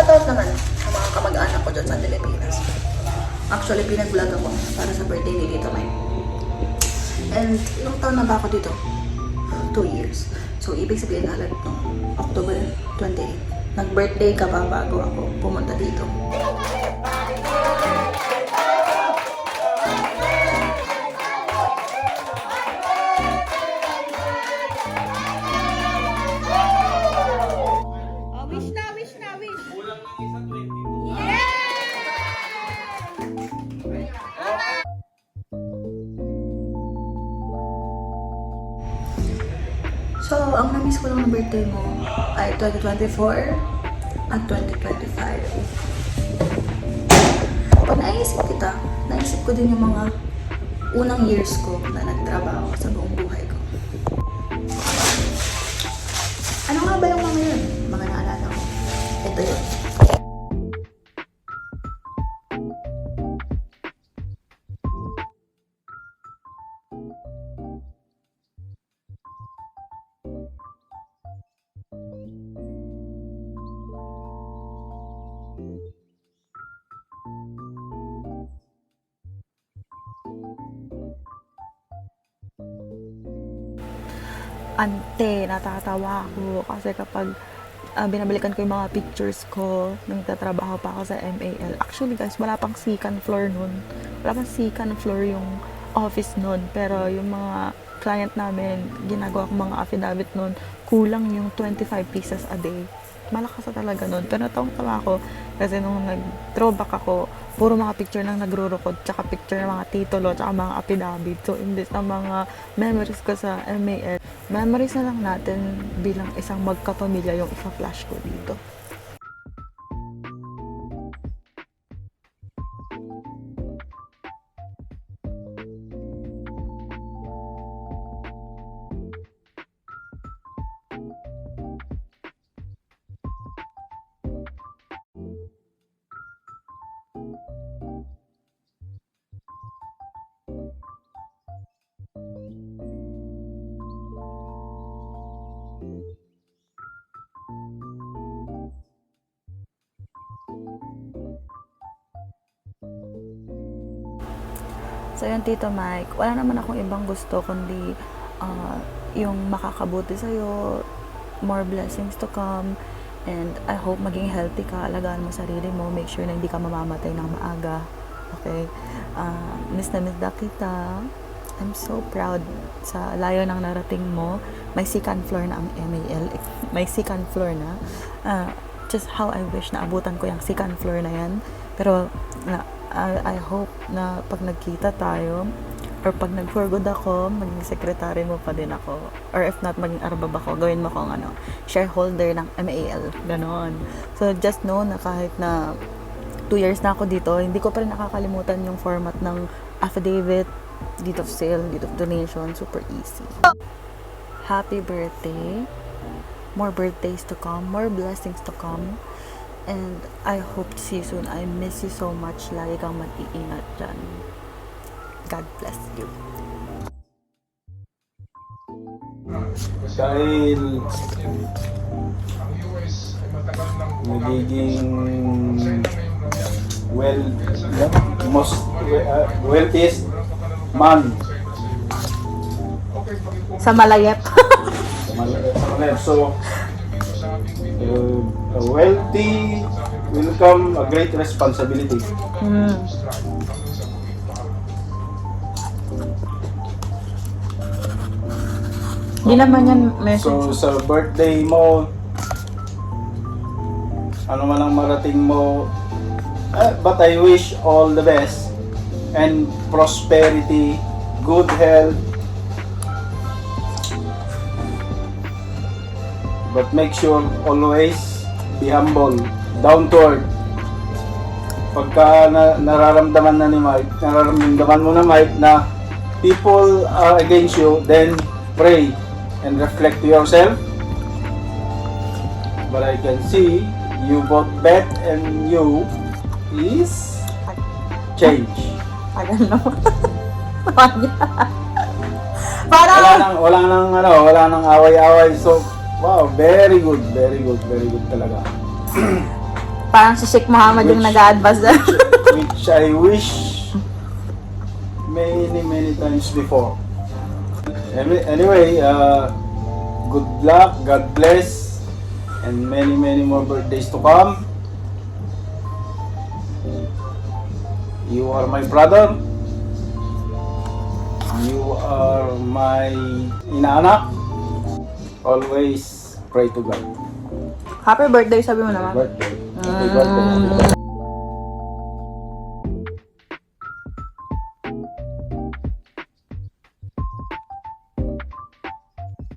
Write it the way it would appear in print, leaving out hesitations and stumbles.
shoutout naman sa mga kamag-anak ko dyan sa Pilipinas. Actually, pinag-vlog ako para sa birthday ni Tito Mike. And ilang taon na ba ako dito? 2 years. So, ibig sabihin halat nung October 28. Nag-birthday ka pa bago ako pumunta dito. So, ang na-miss ko lang ng birthday mo ay 2024 at 2025. Pag naisip kita, naisip ko din yung mga unang years ko na nagtrabaho sa buong buhay ko. Ano nga ba yung mga yun? Mga naalala ko. Ito yun. Ante, natatawa ako kasi kapag binabalikan ko yung mga pictures ko nung nagtatrabaho pa ako sa MAL. Actually guys, wala pang second floor nun. Wala pang second floor yung office nun. Pero yung mga client namin, ginagawa ko mga affidavit nun, kulang yung 25 pieces a day. Malakas na talaga nun. Pero tawang-tawa ako kasi nung nag-throwback ako, puro mga picture ng nagrurukod, tsaka picture ng mga titulo, tsaka mga affidavit. So, imbes na mga memories ko sa MAL, memories na lang natin bilang isang magkapamilya yung ipa-flash ko dito. So yun, Tito Mike, wala naman akong ibang gusto kundi yung makakabuti sa'yo, more blessings to come, and I hope maging healthy ka, alagaan mo sarili mo, make sure na hindi ka mamamatay ng maaga, okay? Miss na kita. I'm so proud sa layo ng narating mo. May second floor na ang MAL, may second floor na. Just how I wish na abutan ko yung second floor na yan, pero I hope na pag nagkita tayo or pag nag-for good ako, maging secretary mo pa din ako, or if not, maging arbab ako, gawin mo akong shareholder ng MAL, ganon. So just know na kahit na 2 years na ako dito, hindi ko pa rin nakakalimutan yung format ng affidavit, deed of sale, deed of donation, super easy. Happy birthday, more birthdays to come, more blessings to come. And I hope to see you soon. I miss you so much. Lagi kang mag-iingat dyan. God bless you. Dahil nagiging wealthiest man Sa Malayet. So, a wealthy will come a great responsibility. Hindi naman yan message. So, sa birthday mo, ano man ang marating mo, but I wish all the best and prosperity, good health. But make sure always be humble, down to earth. Pagka nararamdaman na ni Mike, nararamdaman mo na Mike na people are against you, then pray and reflect to yourself. But I can see you both Beth and you is change. Tagal naman. Parang Wala nang away-away. So, wow, very good talaga. parang si Sheikh Muhammad yung Which- nag-a-advise na. which I wish many times before. Anyway, good luck, God bless, and many more birthdays to come. You are my brother. You are my inaanak. Always pray to God. Happy birthday, sabi mo naman. Birthday. Happy birthday.